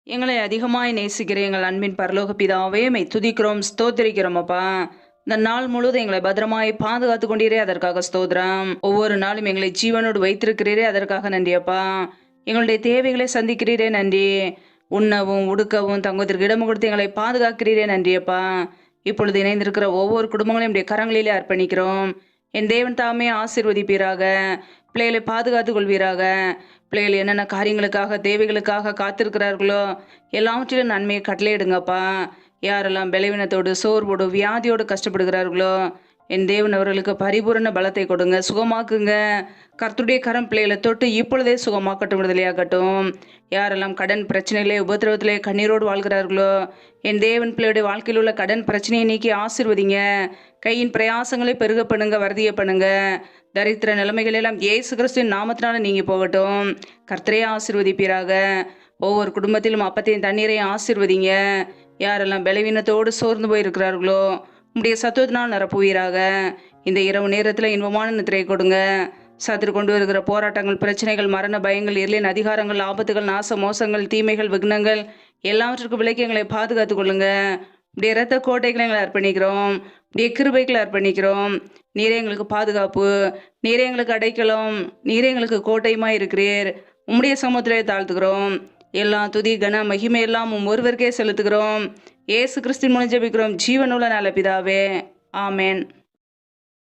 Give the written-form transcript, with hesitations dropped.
எங்களை அதிகமாய் நேசிக்கிற எங்கள் அன்பின் பரலோக பிதாவே, மை துதிக்கிறோம், ஸ்தோத்திரிக்கிறோம் அப்பா. இந்த நாள் முழுவதும் எங்களை பத்திரமாய் பாதுகாத்து கொண்டீரே, அதற்காக ஸ்தோத்திரம். ஒவ்வொரு நாளும் எங்களை ஜீவனோடு வைத்திருக்கிறீரே, அதற்காக நன்றி அப்பா. எங்களுடைய தேவைகளை சந்திக்கிறீரே, நன்றி. உண்ணவும் உடுக்கவும் தங்குவதற்கு இடம் கொடுத்து எங்களை பாதுகாக்கிறீரே, நன்றி அப்பா. இப்பொழுது இணைந்திருக்கிற ஒவ்வொரு குடும்பங்களையும் நம்முடைய கரங்களிலே அர்ப்பணிக்கிறோம். என் தேவன் தாமே ஆசீர்வதிப்பீராக. பிள்ளைகளை பாதுகாத்து கொள்வீராக. பிள்ளைகள் என்னென்ன காரியங்களுக்காக தேவைகளுக்காக காத்திருக்கிறார்களோ எல்லாவற்றிலும் நன்மையை கட்டளையிடுங்கப்பா. யாரெல்லாம் பலவீனத்தோடு சோர்வோடு வியாதியோடு கஷ்டப்படுகிறார்களோ என் தேவன் அவர்களுக்கு பரிபூரண பலத்தை கொடுங்க, சுகமாக்குங்க. கர்த்தருடைய கரம் பிள்ளைகளை தொட்டு இப்பொழுதே சுகமாக்கட்டும், விடுதலையாகட்டும். யாரெல்லாம் கடன் பிரச்சனைகளே உபத்திரவத்திலே கண்ணீரோடு வாழ்கிறார்களோ என் தேவன் பிள்ளையுடைய வாழ்க்கையில் உள்ள கடன் பிரச்சனையை நீக்கி ஆசீர்வதிங்க. கையின் பிரயாசங்களை பெருக பண்ணுங்க, வர்த்திய பண்ணுங்க. தரித்திர நிலைமைகள் எல்லாம் இயேசு கிறிஸ்துவின் நாமத்தினால நீங்கி போகட்டும். கர்த்தரே ஆசீர்வதிப்பீராக. ஒவ்வொரு குடும்பத்திலும் அப்பத்தையும் தண்ணீரையும் ஆசீர்வதிங்க. யாரெல்லாம் பலவீனத்தோடு சோர்ந்து போயிருக்கிறார்களோ உங்களுடைய சத்துவத்தினால் நிரப்புவீராக. இந்த இரவு நேரத்தில் இன்பமான நித்திரை கொடுங்க. சத்துரு கொண்டு வருகிற போராட்டங்கள், பிரச்சனைகள், மரண பயங்கள், இருளின் அதிகாரங்கள், ஆபத்துகள், நாச மோசங்கள், தீமைகள், விக்னங்கள் எல்லாவற்றிற்கும் விலக்கி எங்களை பாதுகாத்து கொள்ளுங்க. இப்படிய இரத்த கோட்டைகளை எங்களை அர்ப்பணிக்கிறோம். இப்படிய கிருபைகளை அர்ப்பணிக்கிறோம். நீரே எங்களுக்கு பாதுகாப்பு, நீரே எங்களுக்கு அடைக்கலம், நீரே எங்களுக்கு கோட்டையுமா இருக்கிறீர். உம்முடைய சமூகத்திலே தாழ்த்துக்கிறோம். எல்லா துதி கன மகிமை எல்லாம் ஒருவருக்கே செலுத்துகிறோம். இயேசு கிறிஸ்துவின் மூலம் ஜெபிக்கிறோம், ஜீவனுள்ள நல்ல பிதாவே, ஆமேன்.